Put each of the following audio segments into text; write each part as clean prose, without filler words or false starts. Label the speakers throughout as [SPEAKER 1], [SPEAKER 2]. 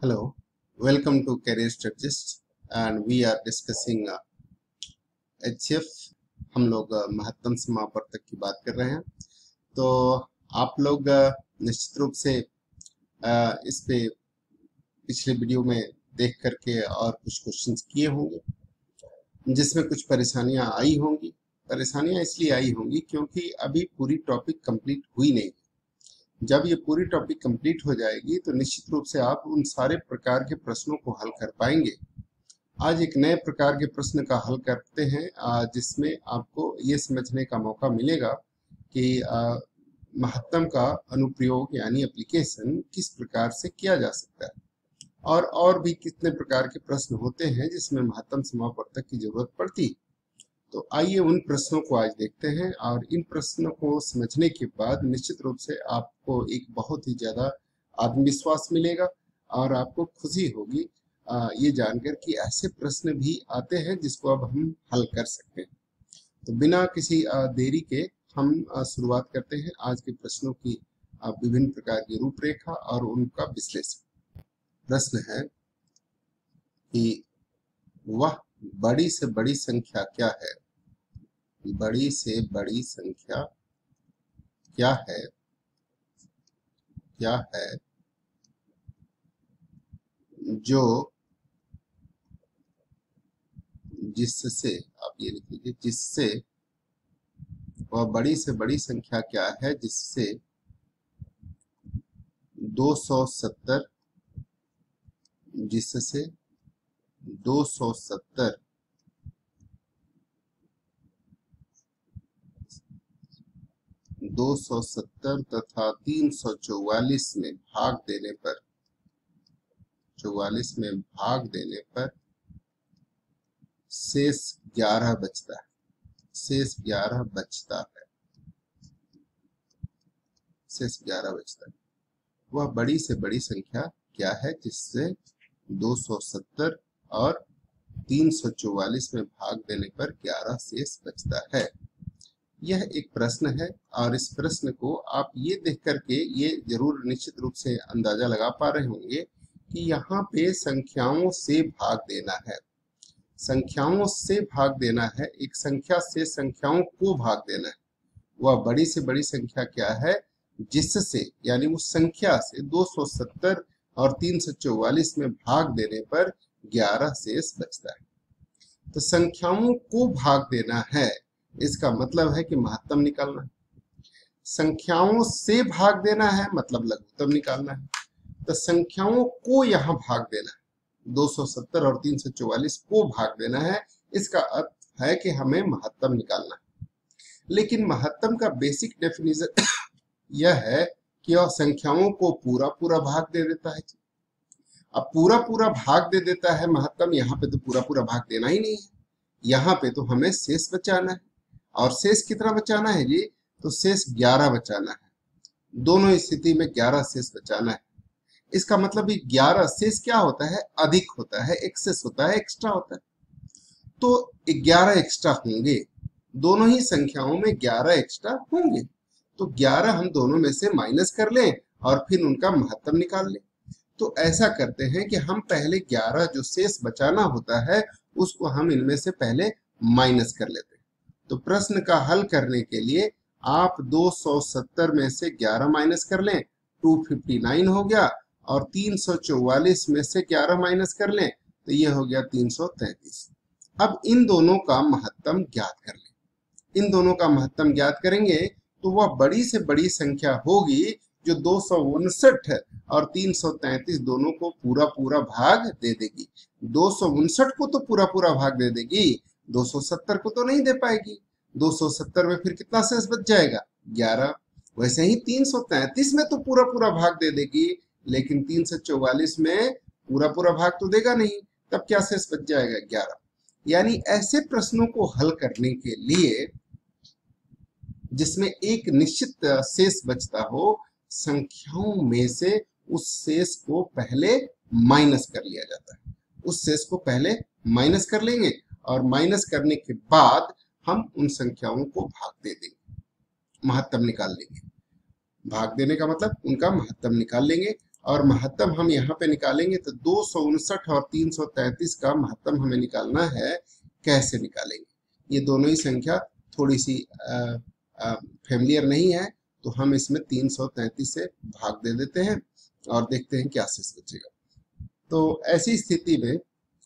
[SPEAKER 1] Hello, welcome to Career Strategist and we are discussing HCF। हम लोग महत्तम समापवर्तक की बात कर रहे हैं। तो आप लोग निश्चित रूप से इस पे पिछले वीडियो में देख करके और कुछ क्वेश्चंस किए होंगे जिसमें कुछ परेशानियां आई होंगी। परेशानियां इसलिए आई होंगी क्योंकि अभी पूरी टॉपिक कंप्लीट हुई नहीं। जब ये पूरी टॉपिक कंप्लीट हो जाएगी तो निश्चित रूप से आप उन सारे प्रकार के प्रश्नों को हल कर पाएंगे। आज एक नए प्रकार के प्रश्न का हल करते हैं जिसमें आपको ये समझने का मौका मिलेगा कि महत्तम का अनुप्रयोग यानी एप्लीकेशन किस प्रकार से किया जा सकता है और भी कितने प्रकार के प्रश्न होते हैं जिसमें महत्तम समापवर्तक की जरूरत पड़ती है। तो आइए उन प्रश्नों को आज देखते हैं और इन प्रश्नों को समझने के बाद निश्चित रूप से आपको एक बहुत ही ज्यादा आत्मविश्वास मिलेगा और आपको खुशी होगी ये जानकर कि ऐसे प्रश्न भी आते हैं जिसको अब हम हल कर सकते हैं। तो बिना किसी देरी के हम शुरुआत करते हैं आज के प्रश्नों की विभिन्न प्रकार की रूपरेखा और उनका विश्लेषण। प्रश्न है कि वह बड़ी से बड़ी संख्या क्या है? बड़ी से बड़ी संख्या क्या है? क्या है जो जिससे आप ये लिख लीजिए, जिससे वह बड़ी से बड़ी संख्या क्या है जिससे 270 जिससे 270 270 तथा 344 में भाग देने पर 44 में भाग देने पर शेष 11 बचता है। शेष 11 बचता है। शेष 11 बचता है। वह बड़ी से बड़ी संख्या क्या है जिससे 270 और 344 में भाग देने पर 11 शेष बचता है। यह एक प्रश्न है और इस प्रश्न को आप ये देख करके ये जरूर निश्चित रूप से अंदाजा लगा पा रहे होंगे कि यहाँ पे संख्याओं से भाग देना है। संख्याओं से भाग देना है, एक संख्या से संख्याओं को भाग देना है। वह बड़ी से बड़ी संख्या क्या है जिससे यानी उस संख्या से 270 और 344 में भाग देने पर 11 शेष बचता है। तो संख्याओं को भाग देना है, इसका मतलब है कि महत्तम निकालना है। संख्याओं से भाग देना है मतलब लघुत्तम निकालना है। तो संख्याओं को यहाँ भाग देना है, 270 और 344 को भाग देना है। इसका अर्थ है कि हमें महत्तम निकालना है। लेकिन महत्तम का बेसिक डेफिनेशन यह है कि वह संख्याओं को पूरा पूरा भाग दे देता है। अब पूरा पूरा भाग दे देता है महत्तम, यहाँ पे तो पूरा पूरा भाग देना ही नहीं है। यहाँ पे तो हमें शेष बचाना है। और शेष कितना बचाना है जी? तो शेष 11 बचाना है। दोनों स्थिति में 11 शेष बचाना है। इसका मतलब 11 शेष क्या होता है? अधिक होता है, एक्सेस होता है, एक्स्ट्रा होता है। तो 11 एक्स्ट्रा होंगे, दोनों ही संख्याओं में 11 एक्स्ट्रा होंगे। तो 11 हम दोनों में से माइनस कर लें और फिर उनका महत्तम निकाल लें। तो ऐसा करते हैं कि हम पहले 11 जो शेष बचाना होता है उसको हम इनमें से पहले माइनस कर लेते हैं। तो प्रश्न का हल करने के लिए आप 270 में से 11 माइनस कर लें, 259 हो गया, और 344 में से 11 माइनस कर लें तो ये हो गया 333। अब इन दोनों का महत्तम ज्ञात कर लें। इन दोनों का महत्तम ज्ञात करेंगे तो वह बड़ी से बड़ी संख्या होगी जो 259 और 333 दोनों को पूरा पूरा भाग दे देगी। 259 को तो पूरा पूरा भाग दे देगी, 270 को तो नहीं दे पाएगी। 270 में फिर कितना शेष बच जाएगा? 11। वैसे ही 333 में तो पूरा पूरा भाग दे देगी, लेकिन 344 में पूरा पूरा भाग तो देगा नहीं, तब क्या शेष बच जाएगा? 11। यानी ऐसे प्रश्नों को हल करने के लिए जिसमें एक निश्चित शेष बचता हो, संख्याओं में से उस शेष को पहले माइनस कर लिया जाता है। उस शेष को पहले माइनस कर लेंगे और माइनस करने के बाद हम उन संख्याओं को भाग दे देंगे, महत्तम निकाल लेंगे। भाग देने का मतलब उनका महत्तम निकाल लेंगे और महत्तम हम यहाँ पे निकालेंगे तो 259 और 333 का महत्तम हमें निकालना है। कैसे निकालेंगे? ये दोनों ही संख्या थोड़ी सी फेमिलियर नहीं है, तो हम इसमें 333 से भाग दे देते हैं और देखते हैं क्या शेष बचेगा। तो ऐसी स्थिति में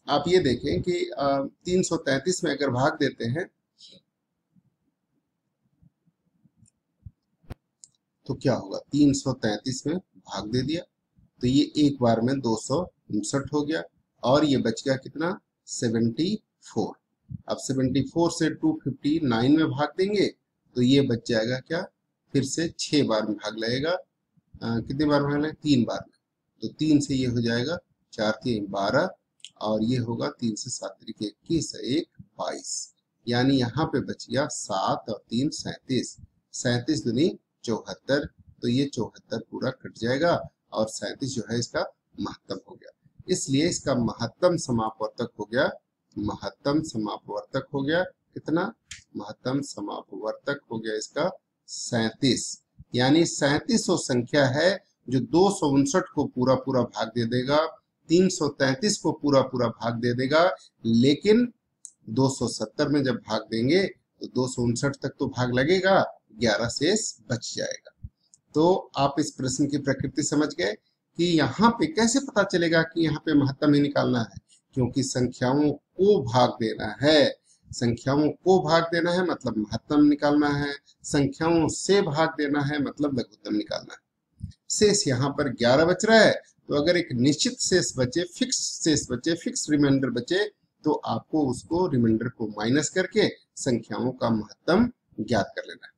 [SPEAKER 1] आप ये देखें कि 333 में अगर भाग देते हैं तो क्या होगा, 333 में भाग दे दिया तो ये एक बार में 259 हो गया और ये बच गया कितना, 74। अब 74 से 259 में भाग देंगे तो ये बच जाएगा क्या, फिर से 6 बार में भाग लगेगा। कितने बार भाग लगेगा, 3 बार में। तो 3 से ये हो जाएगा 4 3 12 और ये होगा 3 से 7 तरीके 21 1 22, यानी यहाँ पे बच गया 7 और 3 37, 37 दूनी 74। तो ये 74 पूरा कट जाएगा और 37 जो है इसका महत्तम हो गया। इसलिए इसका महत्तम समापवर्तक हो गया, महत्तम समापवर्तक हो गया कितना, महत्तम समापवर्तक हो गया इसका 37। यानी 37 वो संख्या है जो 259 को पूरा पूरा भाग दे देगा, 333 को पूरा पूरा भाग दे देगा, लेकिन 270 में जब भाग देंगे तो 259 तक तो भाग लगेगा, 11 शेष बच जाएगा। तो आप इस प्रश्न की प्रकृति समझ गए कि यहाँ पे कैसे पता चलेगा कि यहाँ पे महत्तम ही निकालना है, क्योंकि संख्याओं को भाग देना है। संख्याओं को भाग देना है मतलब महत्तम निकालना है, संख्याओं से भाग देना है मतलब लघुत्तम निकालना है। शेष यहाँ पर 11 बच रहा है, तो अगर एक निश्चित शेष बचे, फिक्स शेष बचे, फिक्स रिमाइंडर बचे, तो आपको उसको रिमाइंडर को माइनस करके संख्याओं का महत्तम ज्ञात कर लेना है।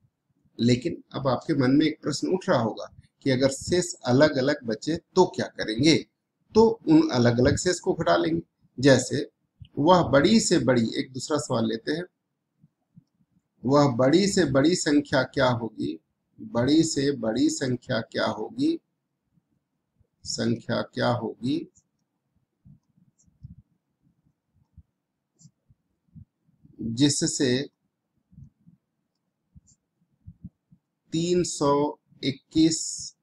[SPEAKER 1] लेकिन अब आपके मन में एक प्रश्न उठ रहा होगा कि अगर शेष अलग अलग बचे तो क्या करेंगे? तो उन अलग अलग शेष को घटा लेंगे। जैसे वह बड़ी से बड़ी, एक दूसरा सवाल लेते हैं, वह बड़ी से बड़ी संख्या क्या होगी, बड़ी से बड़ी संख्या क्या होगी, संख्या क्या होगी जिससे 321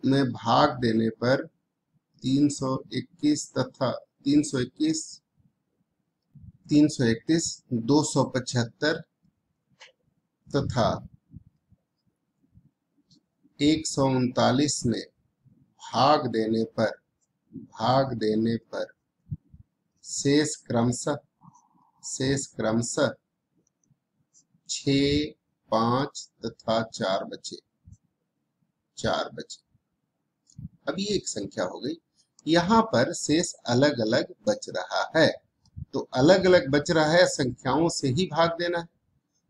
[SPEAKER 1] में भाग देने पर 321 तथा 321 331 275 तथा 139 में भाग देने पर शेष क्रमशः 6 5 तथा 4 बचे। अब ये एक संख्या हो गई, यहाँ पर शेष अलग अलग बच रहा है, तो अलग अलग बच रहा है, संख्याओं से ही भाग देना है।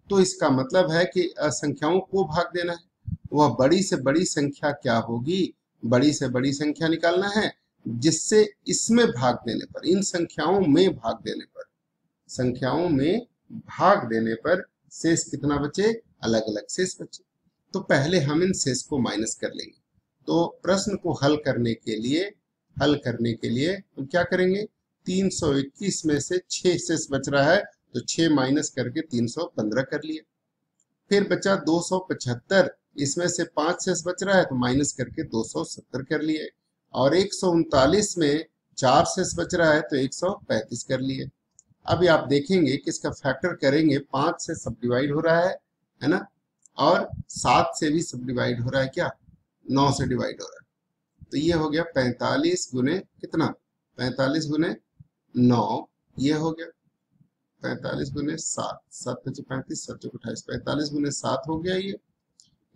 [SPEAKER 1] तो इसका मतलब है कि संख्याओं को भाग देना है। वह बड़ी से बड़ी संख्या क्या होगी, बड़ी से बड़ी संख्या निकालना है जिससे इसमें भाग देने पर, इन संख्याओं में भाग देने पर, संख्याओं में भाग देने पर शेष कितना बचे, अलग अलग शेष बचे। तो पहले हम इन शेष को माइनस कर लेंगे। तो प्रश्न को हल करने के लिए हम क्या करेंगे, 321 में से 6 शेष बच रहा है तो 6 माइनस करके 315 कर लिए। फिर बचा 275, इसमें से 5 शेष बच रहा है तो माइनस करके 270 कर लिए। और 139 में 4 शेष बच रहा है तो 135 कर लिए। अभी आप देखेंगे कि इसका फैक्टर करेंगे, 5 से सब डिवाइड हो रहा है ना, और 7 से भी सब डिवाइड हो रहा है, क्या 9 से डिवाइड हो रहा है। तो ये हो गया 45 गुने कितना, 45 गुने 9, ये हो गया 45 गुने 7, 7 5 35, 7 28, 45 गुने 7 हो गया। ये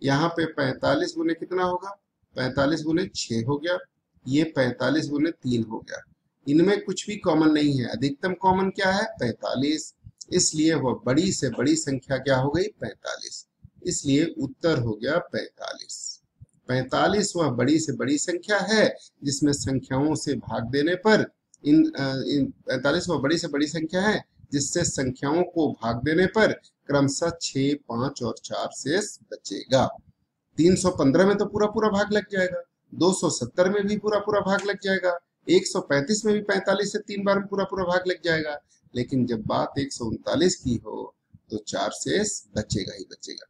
[SPEAKER 1] यहाँ पे 45 गुने कितना होगा, 45 गुने 6 हो गया, ये 45 गुने 3 हो गया। इनमें कुछ भी कॉमन नहीं है, अधिकतम कॉमन क्या है, 45, इसलिए वह बड़ी से बड़ी संख्या क्या हो गई, 45। इसलिए उत्तर हो गया 45। 45 वह बड़ी से बड़ी संख्या है जिसमें संख्याओं से भाग देने पर इन 45 वह बड़ी से बड़ी संख्या है जिससे संख्याओं को भाग देने पर क्रमशः 6 5 और 4 शेष बचेगा। 315 में तो पूरा पूरा भाग लग जाएगा, 270 में भी पूरा पूरा भाग लग जाएगा, 135 में भी 45 से 3 बार में पूरा पूरा भाग लग जाएगा, लेकिन जब बात 139 की हो तो 4 शेष बचेगा ही बचेगा।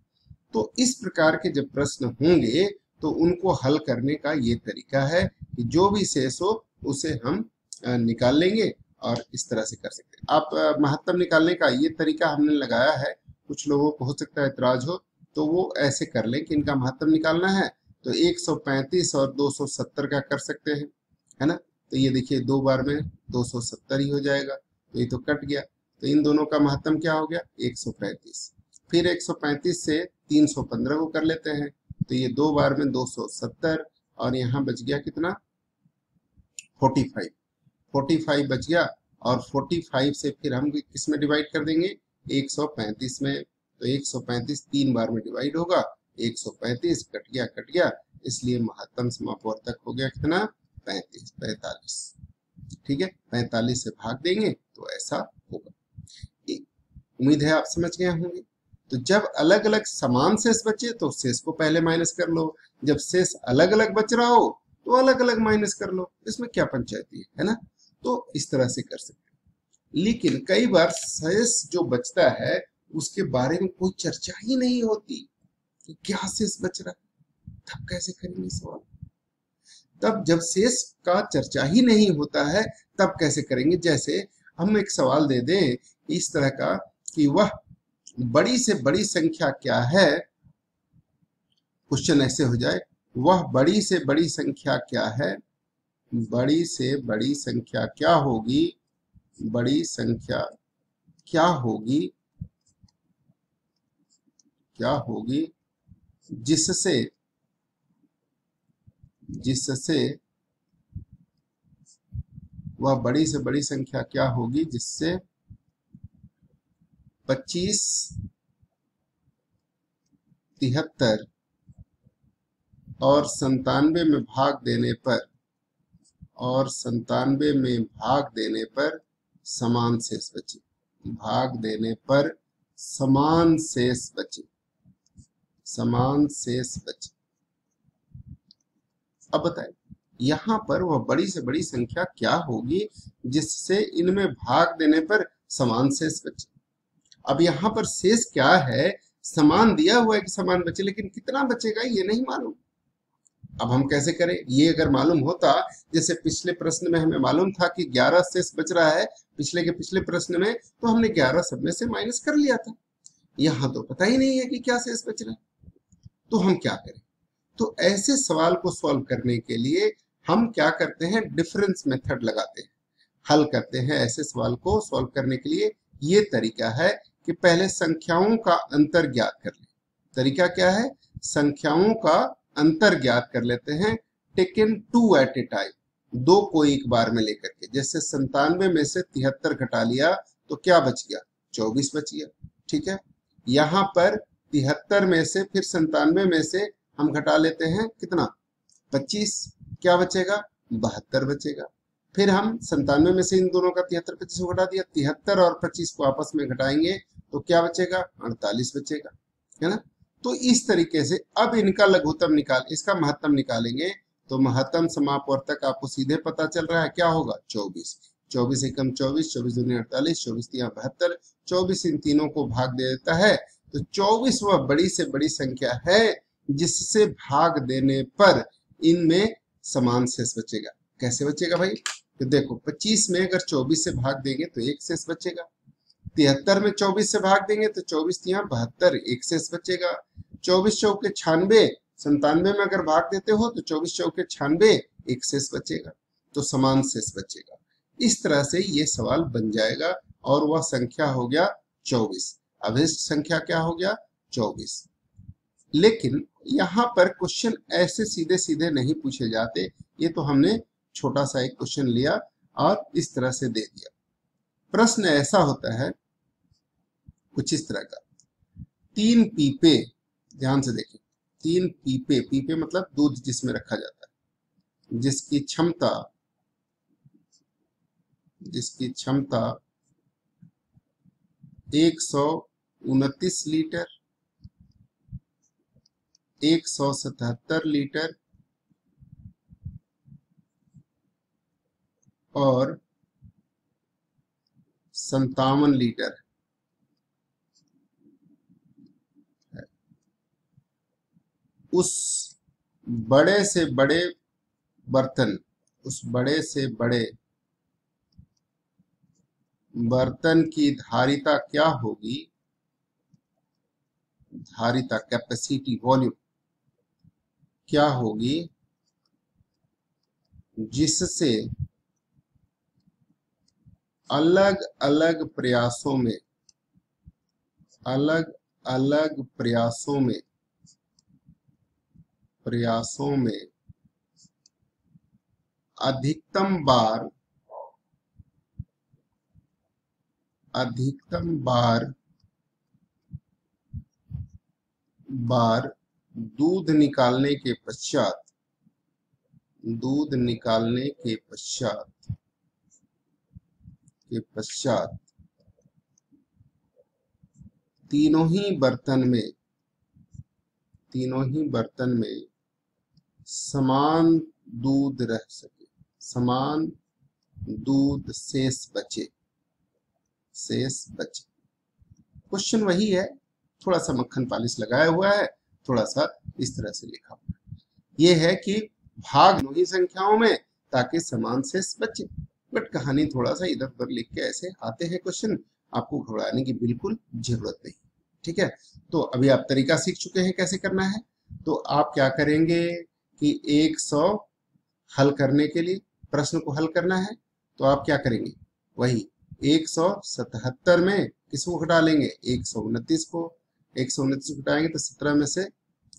[SPEAKER 1] तो इस प्रकार के जब प्रश्न होंगे तो उनको हल करने का ये तरीका है कि जो भी शेष हो उसे हम निकाल लेंगे और इस तरह से कर सकते हैं। आप महत्तम निकालने का ये तरीका हमने लगाया है, कुछ लोगों को हो सकता है इतराज हो, तो वो ऐसे कर लें कि इनका महत्तम निकालना है तो 135 और 270 का कर सकते हैं, है ना। तो ये देखिए 2 बार में 270 ही हो जाएगा, तो ये तो कट गया। तो इन दोनों का महत्तम क्या हो गया 135। फिर 135 से 315 को कर लेते हैं, तो ये 2 बार में 270 और यहाँ बच गया कितना 45। 45 बच गया और 45 से फिर हम किस में डिवाइड कर देंगे 135 में। तो 135 3 बार में डिवाइड होगा, 135 कट गया, इसलिए महत्तम समापवर्तक हो गया कितना 45। ठीक है, 45 से भाग देंगे तो ऐसा होगा। उम्मीद है आप समझ गए होंगे। तो जब अलग अलग समान शेष बचे तो शेष को पहले माइनस कर लो, जब शेष अलग अलग बच रहा हो तो अलग अलग माइनस कर लो, इसमें क्या पंचायती है ना। तो इस तरह से कर सकते हैं। लेकिन कई बार शेष जो बचता है उसके बारे में कोई चर्चा ही नहीं होती कि क्या शेष बच रहा है, तब कैसे करेंगे सवाल। तब जब शेष का चर्चा ही नहीं होता है तब कैसे करेंगे। जैसे हम एक सवाल दे दें इस तरह का कि वह बड़ी से बड़ी संख्या क्या है, क्वेश्चन ऐसे हो जाए, वह बड़ी से बड़ी संख्या क्या है, बड़ी से बड़ी संख्या क्या होगी, बड़ी संख्या क्या होगी, क्या होगी जिससे वह बड़ी से बड़ी संख्या क्या होगी जिससे 25, 73 और 97 में भाग देने पर समान शेष बचे, भाग देने पर समान शेष बचे। अब बताएं यहां पर वह बड़ी से बड़ी संख्या क्या होगी जिससे इनमें भाग देने पर समान शेष बचे। अब यहाँ पर शेष क्या है, समान दिया हुआ है कि समान बचे, लेकिन कितना बचेगा ये नहीं मालूम। अब हम कैसे करें, ये अगर मालूम होता, जैसे पिछले प्रश्न में हमें मालूम था कि 11 शेष बच रहा है, पिछले के पिछले प्रश्न में, तो हमने 11 सब में से माइनस कर लिया था। यहाँ तो पता ही नहीं है कि क्या शेष बच रहा है, तो हम क्या करें। तो ऐसे सवाल को सॉल्व करने के लिए हम क्या करते हैं, डिफरेंस मेथड लगाते हैं, हल करते हैं। ऐसे सवाल को सॉल्व करने के लिए ये तरीका है कि पहले संख्याओं का अंतर ज्ञात कर लें। तरीका क्या है, संख्याओं का अंतर ज्ञात कर लेते हैं, टेकन 2 एट ए टाइम, 2 को एक बार में लेकर के। जैसे 97 में से 73 घटा लिया तो क्या बच गया 24 बच गया। ठीक है, यहाँ पर 73 में से फिर 97 में से हम घटा लेते हैं कितना 25, क्या बचेगा 72 बचेगा। फिर हम 97 में से इन दोनों का 73 25 को घटा दिया, 73 और 25 को आपस में घटाएंगे तो क्या बचेगा 48 बचेगा, है ना। तो इस तरीके से अब इनका लघुत्तम इसका महत्तम निकालेंगे तो महत्तम समापवर्तक आपको सीधे पता चल रहा है क्या होगा 24। 24 एकम 24, 24 दूनी 48, 24 तिया 72, 24 इन तीनों को भाग दे देता है तो 24 वह बड़ी से बड़ी संख्या है जिससे भाग देने पर इनमें समान शेष बचेगा। कैसे बचेगा भाई, तो देखो 25 में अगर 24 से भाग देंगे तो एक शेष बचेगा, 73 में 24 से भाग देंगे तो 24 तिया 72, एक शेष बचेगा। 24 चौके 96, 97 में अगर भाग देते हो तो 24 चौके 96, एक शेष बचेगा, तो समान शेष बचेगा। इस तरह से ये सवाल बन जाएगा और वह संख्या हो गया 24, अभिष्ट संख्या क्या हो गया 24। लेकिन यहाँ पर क्वेश्चन ऐसे सीधे सीधे नहीं पूछे जाते, ये तो हमने छोटा सा एक क्वेश्चन लिया और इस तरह से दे दिया। प्रश्न ऐसा होता है कुछ इस तरह का, 3 पीपे, ध्यान से देखिए, 3 पीपे, पीपे मतलब दूध जिसमें रखा जाता है, जिसकी क्षमता 129 लीटर, 177 लीटर और 57 लीटर है। उस बड़े से बड़े बर्तन, उस बड़े से बड़े बर्तन की धारिता क्या होगी, धारिता कैपेसिटी वॉल्यूम क्या होगी, जिससे अलग अलग प्रयासों में, अलग अलग प्रयासों में अधिकतम बार दूध निकालने के पश्चात तीनों ही बर्तन में समान दूध रह सके, समान दूध शेष बचे। क्वेश्चन वही है, थोड़ा सा मक्खन पालिश लगाया हुआ है, थोड़ा सा इस तरह से लिखा हुआ है। ये है कि भाग दोनों ही संख्याओं में ताकि समान शेष बचे। बट कहानी थोड़ा सा इधर उधर लिख के ऐसे आते हैं क्वेश्चन, आपको घबराने की बिल्कुल जरूरत नहीं। ठीक है, तो अभी आप तरीका सीख चुके हैं कैसे करना है। तो आप क्या करेंगे कि 100 हल करने के लिए, प्रश्न को हल करना है, तो आप क्या करेंगे, वही 177 में किसको घटा लेंगे, 129 को। 129 को घटाएंगे तो 17 में से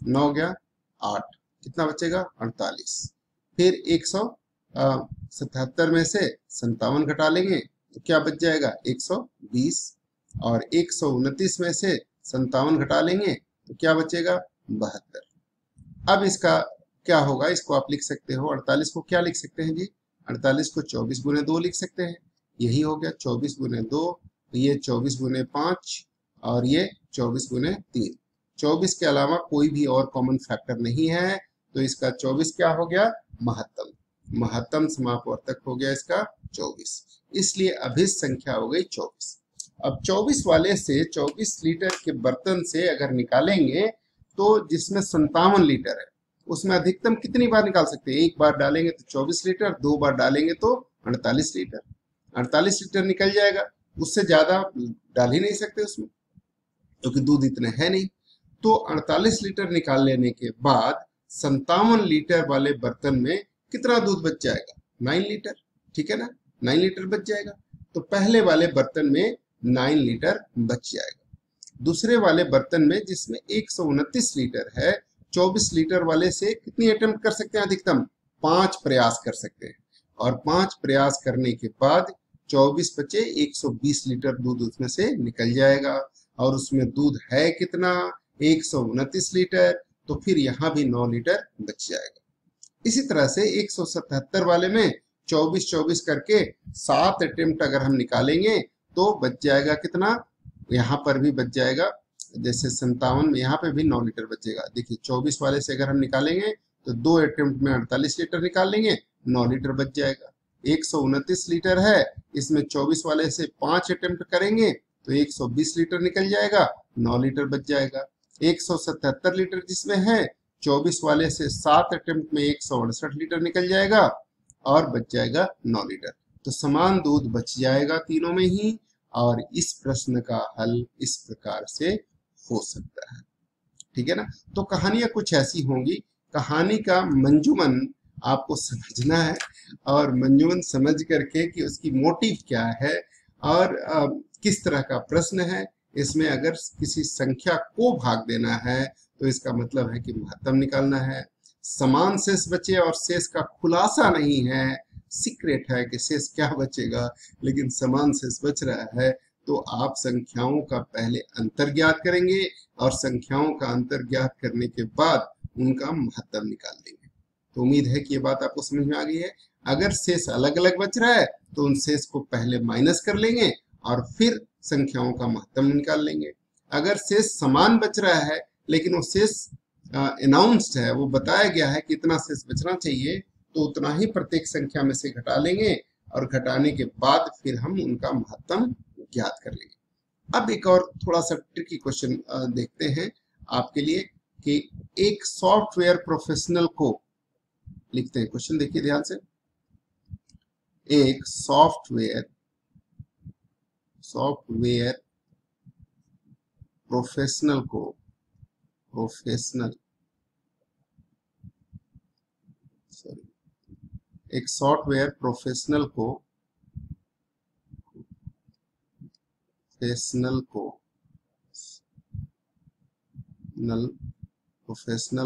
[SPEAKER 1] 9 गया 8, कितना बचेगा 48। फिर 177 में से 57 घटा लेंगे तो क्या बच जाएगा 120, और 129 में से 57 घटा लेंगे तो क्या बचेगा 72। अब इसका क्या होगा, इसको आप लिख सकते हो, 48 को क्या लिख सकते हैं जी, 48 को 24 गुने 2 लिख सकते हैं। यही हो गया 24 गुने 2, ये 24 गुने 5 और ये 24 गुने 3। 24 के अलावा कोई भी और कॉमन फैक्टर नहीं है, तो इसका 24 क्या हो गया, महत्तम समापवर्तक हो गया इसका 24, इसलिए अभिष्ट संख्या हो गई 24। अब 24 वाले से 24 लीटर के बर्तन से अगर निकालेंगे तो जिसमें 57 लीटर है उसमें अधिकतम कितनी बार निकाल सकते हैं, एक बार डालेंगे तो 24 लीटर, 2 बार डालेंगे तो 48 लीटर। 48 लीटर निकल जाएगा, उससे ज्यादा डाल ही नहीं सकते उसमें क्योंकि दूध इतने है नहीं। तो 48 लीटर निकाल लेने के बाद 57 लीटर वाले बर्तन में कितना दूध बच जाएगा, 9 लीटर। ठीक है ना, 9 लीटर बच जाएगा। तो पहले वाले बर्तन में 9 लीटर बच जाएगा। दूसरे वाले बर्तन में जिसमें 129 लीटर है, 24 लीटर वाले से कितनी अटेम्प्ट कर सकते हैं, अधिकतम 5 प्रयास कर सकते हैं, और 5 प्रयास करने के बाद 24 बचे 120 लीटर दूध उसमें से निकल जाएगा। और उसमें दूध है कितना, 129 लीटर, तो फिर यहाँ भी 9 लीटर बच जाएगा। इसी तरह से 177 वाले में 24 करके 7 अटेम्प्ट अगर हम निकालेंगे तो बच जाएगा कितना, यहाँ पर भी बच जाएगा, जैसे 57 में यहाँ पे भी 9 लीटर बचेगा। देखिए 24 वाले से अगर हम निकालेंगे तो 2 अटेम्प्ट में 48 लीटर निकाल लेंगे, 9 लीटर बच जाएगा। 129 लीटर है, इसमें 24 वाले से 5 अटेम्प्ट करेंगे तो 120 लीटर निकल जाएगा, 9 लीटर बच जाएगा। 177 लीटर जिसमें है, 24 वाले से 7 अटेम्प्ट में 168 लीटर निकल जाएगा और बच जाएगा 9 लीटर। तो समान दूध बच जाएगा तीनों में ही, और इस प्रश्न का हल इस प्रकार से हो सकता है। ठीक है ना, तो कहानियां कुछ ऐसी होंगी। कहानी का मंजूमन आपको समझना है, और मंजूमन समझ करके कि उसकी मोटिव क्या है और किस तरह का प्रश्न है। इसमें अगर किसी संख्या को भाग देना है तो इसका मतलब है कि महत्तम निकालना है। समान शेष बचे और शेष का खुलासा नहीं है, सीक्रेट है कि शेष क्या बचेगा, लेकिन समान शेष बच रहा है, तो आप संख्याओं का पहले अंतर ज्ञात करेंगे और संख्याओं का अंतर ज्ञात करने के बाद उनका महत्तम निकाल देंगे। तो उम्मीद है कि ये बात आपको समझ में आ गई है। अगर शेष अलग अलग बच रहा है तो उन शेष को पहले माइनस कर लेंगे और फिर संख्याओं का महत्तम निकाल लेंगे। अगर शेष समान बच रहा है लेकिन वो शेष अनाउंस्ड है, वो बताया गया है कि इतना शेष बचना चाहिए, तो उतना ही प्रत्येक संख्या में से घटा लेंगे और घटाने के बाद फिर हम उनका महत्तम ज्ञात कर लेंगे। अब एक और थोड़ा सा ट्रिकी क्वेश्चन देखते हैं आपके लिए कि एक सॉफ्टवेयर प्रोफेशनल को, लिखते हैं क्वेश्चन देखिए ध्यान से, एक सॉफ्टवेयर प्रोफेशनल को, एक सॉफ्टवेयर प्रोफेशनल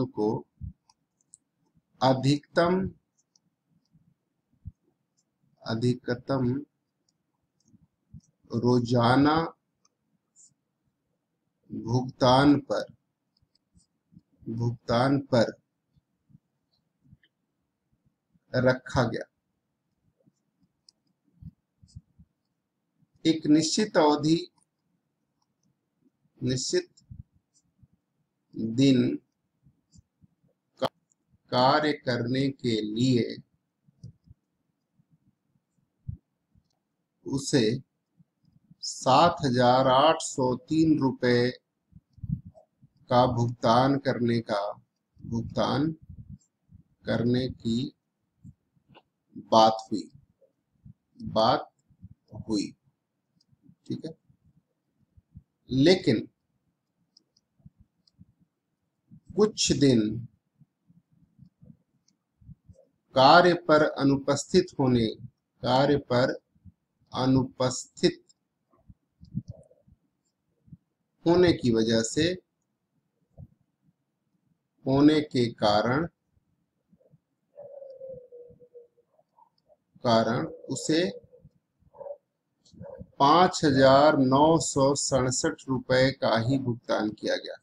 [SPEAKER 1] को अधिकतम रोजाना भुगतान पर रखा गया एक निश्चित दिन कार्य करने के लिए उसे 7,803 रुपए का भुगतान करने की बात हुई। ठीक है, लेकिन कुछ दिन कार्य पर अनुपस्थित होने की वजह से होने के कारण उसे 5,967 रुपए का ही भुगतान किया गया।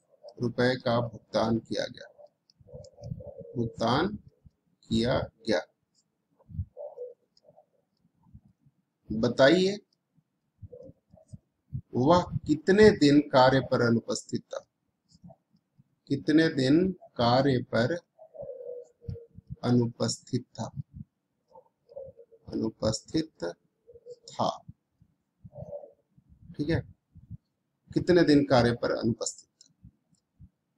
[SPEAKER 1] बताइए वह कितने दिन कार्य पर अनुपस्थित था? अनुपस्थित था। ठीक है, कितने दिन कार्य पर अनुपस्थित था।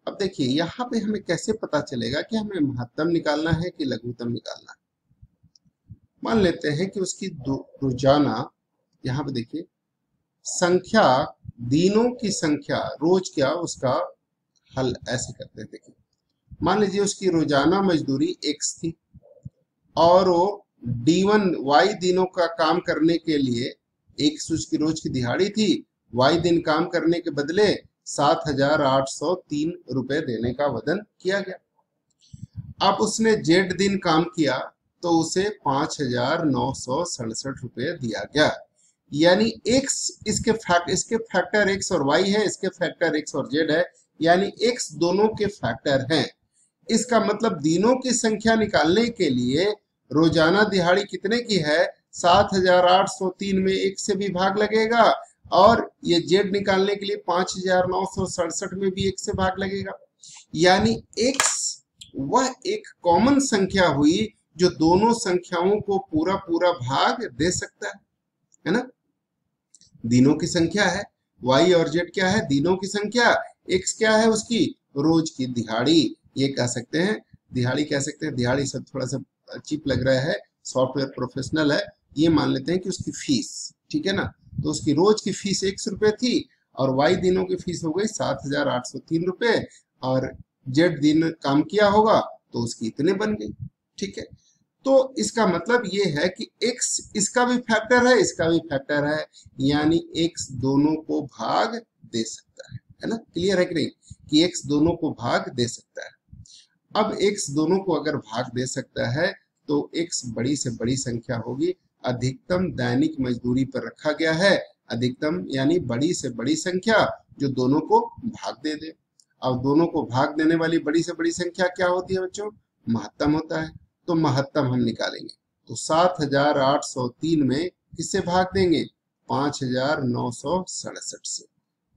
[SPEAKER 1] अब देखिए यहाँ पे हमें कैसे पता चलेगा कि हमें महत्तम निकालना है कि लघुत्तम निकालना है। मान लेते हैं कि उसकी रोजाना, यहाँ पे देखिए संख्या, दिनों की संख्या, रोज क्या उसका हल ऐसे करते हैं। देखिए मान लीजिए उसकी रोजाना मजदूरी x थी और वो D1 y दिनों का काम करने के लिए, x उसकी रोज की दिहाड़ी थी, y दिन काम करने के बदले 7,803 रुपए देने का वदन किया गया। अब उसने z दिन काम किया तो उसे 5,967 रुपए दिया गया। यानी x इसके फैक्टर x और y है, इसके फैक्टर x और z है, यानी x दोनों के फैक्टर हैं। इसका मतलब दिनों की संख्या निकालने के लिए रोजाना दिहाड़ी कितने की है? 7,803 में 1 से भी भाग लगेगा और ये z निकालने के लिए 5,967 में भी 1 से भाग लगेगा। यानी x वह एक कॉमन संख्या हुई जो दोनों संख्याओं को पूरा भाग दे सकता है ना। दिनों की संख्या है, y और z क्या है? दिनों की संख्या, x क्या है? उसकी रोज की दिहाड़ी। ये कह सकते हैं दिहाड़ी, कह सकते हैं दिहाड़ी सब थोड़ा सा चीप लग रहा है, सॉफ्टवेयर प्रोफेशनल है। ये मान लेते हैं कि उसकी फीस, ठीक है ना, तो उसकी रोज की फीस 100 रुपए थी और y दिनों की फीस हो गई 7,803 रुपए और z दिन काम किया होगा तो उसकी इतने बन गई। ठीक है, तो इसका मतलब ये है कि x इसका भी फैक्टर है, इसका भी फैक्टर है, यानी x दोनों को भाग दे सकता है ना। क्लियर है कि नहीं कि x दोनों को भाग दे सकता है। अब x दोनों को अगर भाग दे सकता है तो x बड़ी से बड़ी संख्या होगी। अधिकतम दैनिक मजदूरी पर रखा गया है, अधिकतम यानी बड़ी से बड़ी संख्या जो दोनों को भाग दे दे। अब दोनों को भाग देने वाली बड़ी से बड़ी संख्या क्या होती है बच्चों? महत्तम होता है। तो महत्तम हम निकालेंगे तो 7,803 में किससे भाग देंगे? 5,967 से।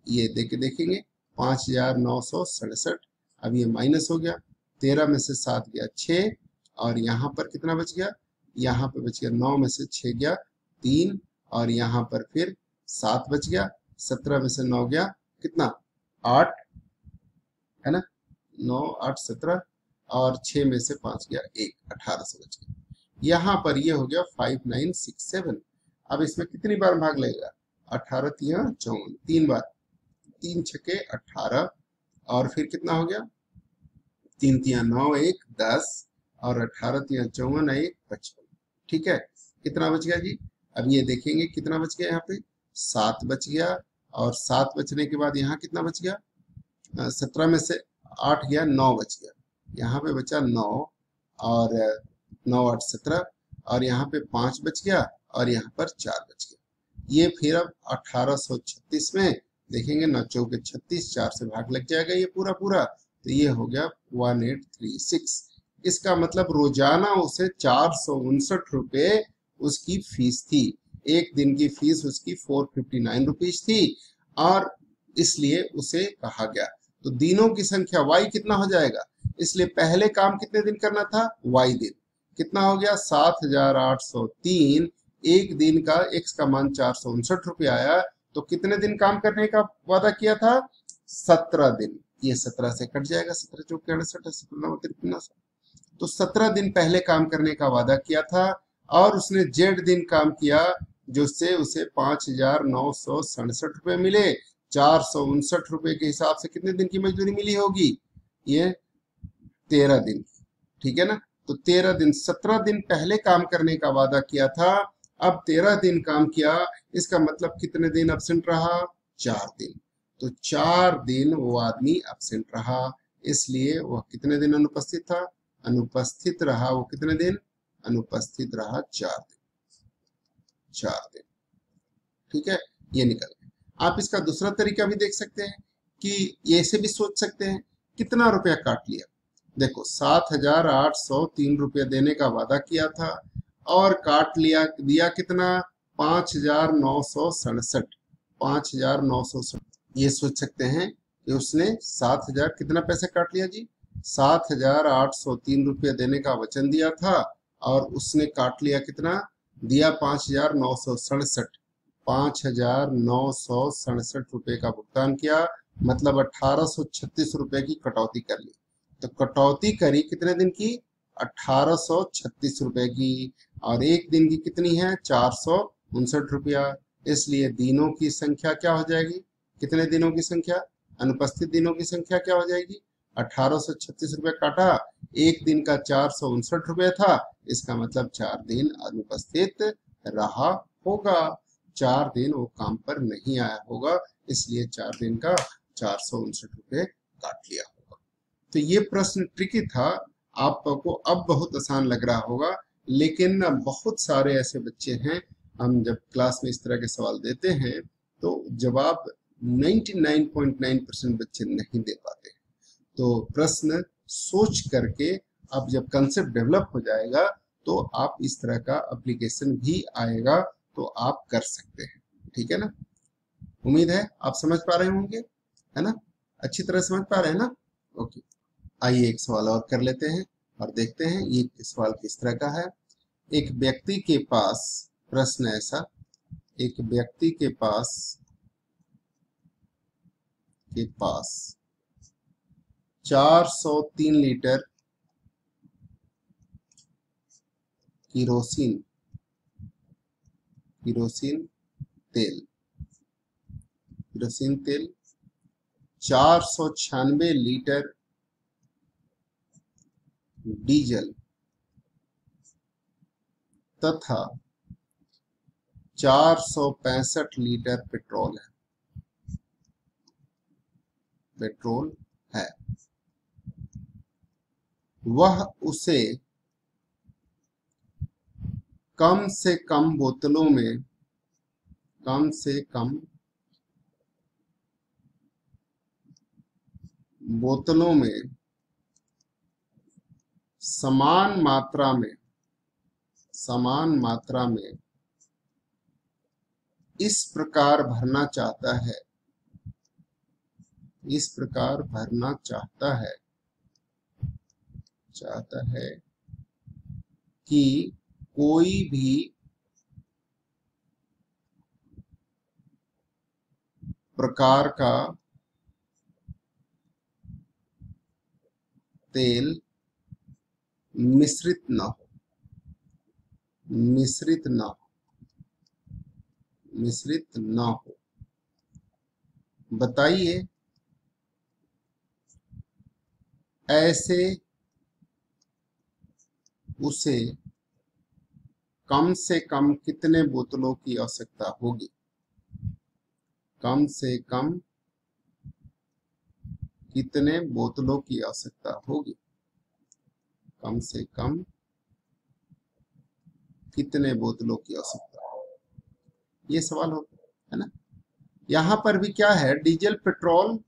[SPEAKER 1] ये देखेंगे 5,967, अब ये माइनस हो गया, 13 में से 7 गया 6 और यहाँ पर कितना बच गया? यहाँ पर बच गया 9 में से 6 गया 3 और यहाँ पर फिर 7 बच गया, 17 में से 9 गया कितना? 8 है ना। 9 8 17 और 6 में से 5 गया 1, 18 से बच गया। यहाँ पर ये हो गया 5967। अब इसमें कितनी बार भाग लगेगा? 18 तिया 54, 3 बार, 3 छके 18 और फिर कितना हो गया? 3 तिया 9, 1 10 और 18 तिया 54, 1 55। ठीक है, कितना बच गया जी? अब ये देखेंगे कितना बच गया, यहाँ पे 7 बच गया और 7 बचने के बाद यहाँ कितना बच गया? 17 में से 8 गया, 9 बच गया। यहाँ पे बचा 9 और 9 8 17 और यहाँ पे 5 बच गया और यहाँ पर 4 बच गया। ये फिर अब 1836 में देखेंगे, 9 चौके 36, 4 से भाग लग जाएगा ये पूरा पूरा, तो ये हो गया 1836। इसका मतलब रोजाना उसे 459 रुपये उसकी फीस थी। एक दिन की फीस उसकी 459 रुपीज थी और इसलिए उसे कहा गया। तो दिनों की संख्या y कितना हो जाएगा? इसलिए पहले काम कितने दिन करना था? y दिन। कितना हो गया? 7803। एक दिन का x का मान 459 रुपये आया, तो कितने दिन काम करने का वादा किया था? 17 दिन। ये 17 से कट जाएगा, 17 चौके 68, 17 तो 17 दिन पहले काम करने का वादा किया था और उसने जेड दिन काम किया, जिससे उसे 5967 रुपये मिले। 459 रुपये के हिसाब से कितने दिन की मजदूरी मिली होगी? ये 13 दिन की। ठीक है ना? तो 13 दिन, 17 दिन पहले काम करने का वादा किया था, अब 13 दिन काम किया, इसका मतलब कितने दिन एब्सेंट रहा? 4 दिन। तो 4 दिन वो आदमी एब्सेंट रहा, इसलिए वह कितने दिन अनुपस्थित था? अनुपस्थित रहा वो कितने दिन? अनुपस्थित रहा 4 दिन। 4 दिन। ठीक है, ये निकल गया। आप इसका दूसरा तरीका भी देख सकते हैं कि ऐसे भी सोच सकते हैं, कितना रुपया काट लिया। देखो 7803 रुपया देने का वादा किया था और काट लिया, दिया कितना? 5967। 5967। ये सोच सकते हैं कि उसने 7000 कितना पैसे काट लिया जी? 7803 रुपया देने का वचन दिया था और उसने काट लिया कितना? दिया 5967। 5967 रुपये का भुगतान किया, मतलब 1836 रुपये की कटौती कर ली। तो कटौती करी कितने दिन की? 1836 रुपये की। और एक दिन की कितनी है? 459 रुपया। इसलिए दिनों की संख्या क्या हो जाएगी? कितने दिनों की संख्या? अनुपस्थित दिनों की संख्या क्या हो जाएगी? 1836 रुपये काटा, एक दिन का 459 रुपये था, इसका मतलब 4 दिन अनुपस्थित रहा होगा। 4 दिन वो काम पर नहीं आया होगा, इसलिए 4 दिन का 459 रुपये काट लिया होगा। तो ये प्रश्न ट्रिकी था, आपको अब बहुत आसान लग रहा होगा, लेकिन बहुत सारे ऐसे बच्चे हैं, हम जब क्लास में इस तरह के सवाल देते हैं तो जवाब 99.9% बच्चे नहीं दे पाते। तो प्रश्न सोच करके, अब जब कंसेप्ट डेवलप हो जाएगा तो आप इस तरह का एप्लीकेशन भी आएगा तो आप कर सकते हैं। ठीक है ना? उम्मीद है आप समझ पा रहे होंगे, है ना? अच्छी तरह समझ पा रहे हैं ना? ओके, आइए एक सवाल और कर लेते हैं और देखते हैं ये सवाल किस तरह का है। एक व्यक्ति के पास, प्रश्न ऐसा, एक व्यक्ति के पास 403 लीटर किरोसिन तेल, 496 लीटर डीजल तथा 465 लीटर पेट्रोल है। वह उसे कम से कम बोतलों में समान मात्रा में इस प्रकार भरना चाहता है कि कोई भी प्रकार का तेल मिश्रित न हो, मिश्रित न हो, मिश्रित न हो। बताइए ऐसे उसे कम से कम कितने बोतलों की आवश्यकता होगी? कम से कम कितने बोतलों की आवश्यकता होगी? कम से कम कितने बोतलों की आवश्यकता होगी? ये सवाल होता है ना। यहां पर भी क्या है, डीजल पेट्रोल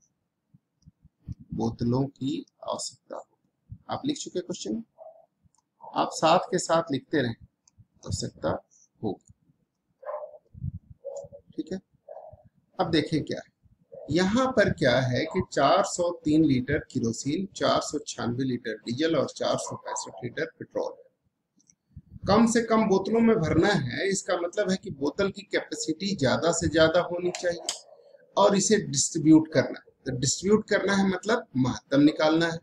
[SPEAKER 1] बोतलों की आवश्यकता होगी। आप लिख चुके क्वेश्चन, आप साथ के साथ लिखते रहें, आवश्यकता होगी। ठीक है, अब देखें क्या है यहाँ पर। क्या है कि 403 लीटर किरोसिन, 496 लीटर डीजल और 465 लीटर पेट्रोल कम से कम बोतलों में भरना है। इसका मतलब है कि बोतल की कैपेसिटी ज्यादा से ज्यादा होनी चाहिए और इसे डिस्ट्रीब्यूट करना है। तो डिस्ट्रीब्यूट करना है मतलब महत्तम निकालना है,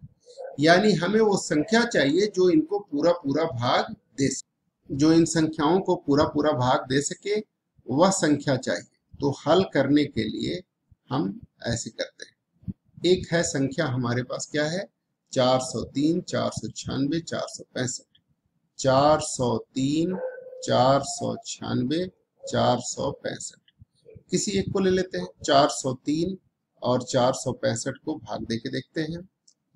[SPEAKER 1] यानी हमें वो संख्या चाहिए जो इनको पूरा पूरा भाग दे सके, जो इन संख्याओं को पूरा पूरा भाग दे सके, वह संख्या चाहिए। तो हल करने के लिए हम ऐसे करते हैं। एक है संख्या हमारे पास, क्या है, 403, 496, 465। 403, 496, 465। किसी एक को ले लेते हैं, 403 और 465 को भाग दे के देखते हैं।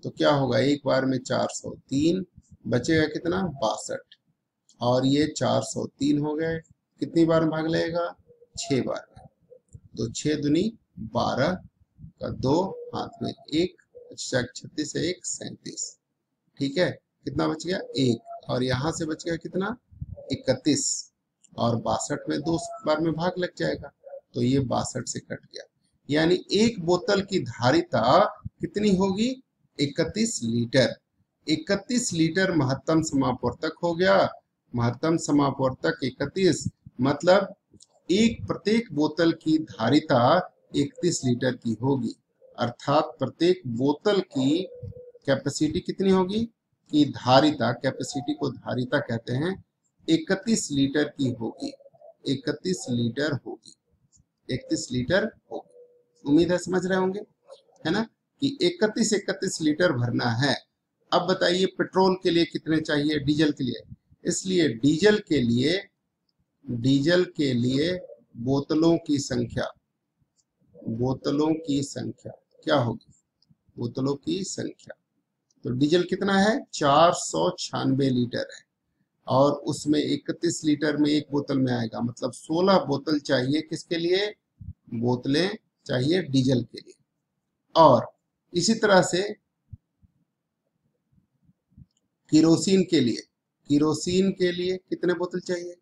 [SPEAKER 1] तो क्या होगा, एक बार में 403, बचेगा कितना, 62। और ये 403 हो गए, कितनी बार भाग लगेगा, 6 बार में। तो 6 दूनी 12 का 2, हाथ में 1, 36 से 1 37। ठीक है, कितना बच गया, 1। और यहां से बच गया कितना, 31। और 62 में 2 बार में भाग लग जाएगा, तो ये 62 से कट गया। यानी एक बोतल की धारिता कितनी होगी, 31 लीटर। 31 लीटर महत्तम समापवर्तक हो गया। महत्तम समापवर्तक 31, मतलब एक प्रत्येक बोतल की धारिता 31 लीटर की होगी। अर्थात प्रत्येक बोतल की कैपेसिटी कितनी होगी, कि धारिता, कैपेसिटी को धारिता कहते हैं, 31 लीटर की होगी। 31 लीटर होगी, 31 लीटर होगी। उम्मीद है समझ रहे होंगे, है ना, कि 31 लीटर भरना है। अब बताइए पेट्रोल के लिए कितने चाहिए, डीजल के लिए। इसलिए डीजल के लिए बोतलों की संख्या, बोतलों की संख्या क्या होगी, बोतलों की संख्या। तो डीजल कितना है, 496 लीटर है, और उसमें 31 लीटर में एक बोतल में आएगा, मतलब 16 बोतल चाहिए। किसके लिए, बोतलें चाहिए डीजल के लिए। और इसी तरह से किरोसिन के लिए, किरोसिन के लिए कितने बोतल चाहिए,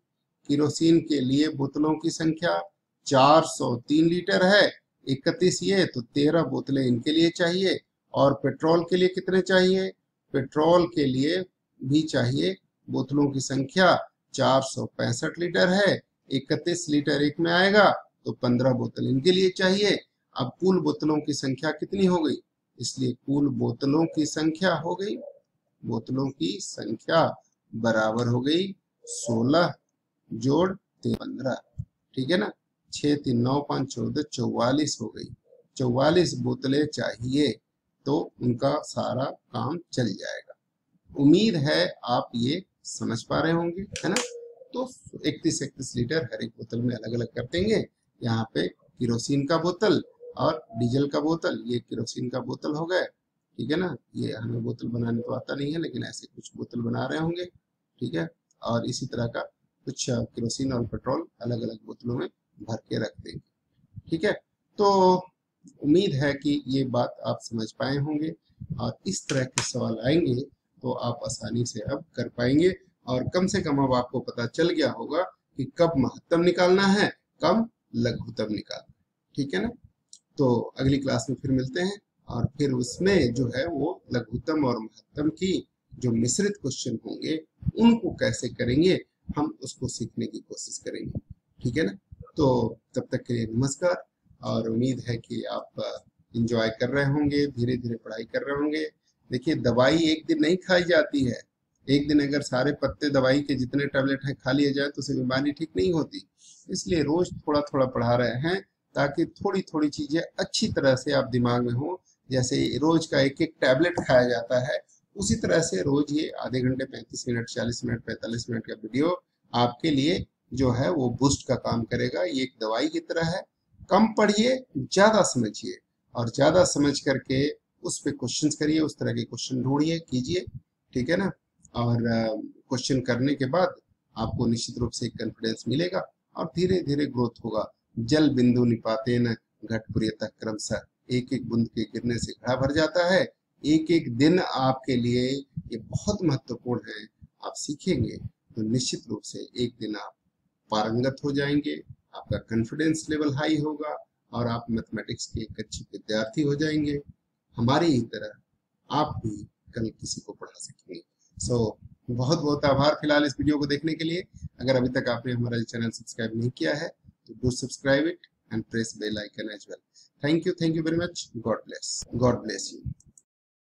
[SPEAKER 1] किरोसिन के लिए बोतलों की संख्या 403 लीटर है, 31 ये, तो 13 बोतलें इनके लिए चाहिए। और पेट्रोल के लिए कितने चाहिए, पेट्रोल के लिए भी चाहिए बोतलों की संख्या 465 लीटर है, 31 लीटर एक में आएगा, तो 15 बोतल इनके लिए चाहिए। अब कुल बोतलों की संख्या कितनी हो गई, इसलिए कुल बोतलों की संख्या हो गई, बोतलों की संख्या बराबर हो गई 16 जोड़ 15। ठीक है ना, 6 3 9 5 14, 44 हो गई। 44 बोतलें चाहिए, तो उनका सारा काम चल जाएगा। उम्मीद है आप ये समझ पा रहे होंगे, है ना। तो 31 लीटर हर एक बोतल में अलग अलग कर देंगे। यहाँ पे किरोसिन का बोतल और डीजल का बोतल, ये किरोसिन का बोतल हो गए। ठीक है ना, ये हमें बोतल बनाने तो आता नहीं है, लेकिन ऐसे कुछ बोतल बना रहे होंगे। ठीक है, और इसी तरह का कुछ किरोसिन और पेट्रोल अलग अलग बोतलों में भर के रख देंगे। ठीक है, तो उम्मीद है कि ये बात आप समझ पाए होंगे, और इस तरह के सवाल आएंगे तो आप आसानी से अब कर पाएंगे। और कम से कम अब आपको पता चल गया होगा कि कब महत्तम निकालना है, कब लघुत्तम निकालना है। ठीक है ना, तो अगली क्लास में फिर मिलते हैं, और फिर उसमें जो है वो लघुत्तम और महत्तम की जो मिश्रित क्वेश्चन होंगे उनको कैसे करेंगे, हम उसको सीखने की कोशिश करेंगे। ठीक है ना, तो तब तक के लिए नमस्कार, और उम्मीद है कि आप एंजॉय कर रहे होंगे, धीरे धीरे पढ़ाई कर रहे होंगे, देखिए दवाई एक दिन नहीं खाई जाती है। एक दिन अगर सारे पत्ते दवाई के जितने टैबलेट हैं खा लिए जाए तो उससे बीमारी ठीक नहीं होती। इसलिए रोज थोड़ा थोड़ा पढ़ा रहे हैं ताकि थोड़ी थोड़ी चीजें अच्छी तरह से आप दिमाग में हो। जैसे रोज का एक एक टैबलेट खाया जाता है, उसी तरह से रोज ये आधे घंटे 35 मिनट 40 मिनट 45 मिनट का वीडियो आपके लिए जो है वो बूस्ट का काम करेगा। ये एक दवाई की तरह है। कम पढ़िए, ज्यादा समझिए, और ज्यादा समझ करके उस पे क्वेश्चंस करिए, उस तरह के क्वेश्चन ढूंढिए, कीजिए, ठीक है ना। और क्वेश्चन करने के बाद आपको निश्चित रूप से एक कॉन्फिडेंस मिलेगा और धीरे धीरे ग्रोथ होगा। जल बिंदु निपातेन घटपुर्यतः क्रमशः, एक एक बूंद के गिरने से घड़ा भर जाता है। एक एक दिन आपके लिए ये बहुत महत्वपूर्ण है। आप सीखेंगे तो निश्चित रूप से एक दिन आप पारंगत हो जाएंगे, आपका कॉन्फिडेंस लेवल हाई होगा और आप मैथमेटिक्स के एक अच्छे विद्यार्थी हो जाएंगे। हमारी ही तरह आप भी कल किसी को पढ़ा सकेंगे। बहुत बहुत आभार फिलहाल इस वीडियो को देखने के लिए। अगर अभी तक आपने हमारा चैनल सब्सक्राइब नहीं किया है तो do subscribe it and press bell icon as well. Thank you very much. God bless you.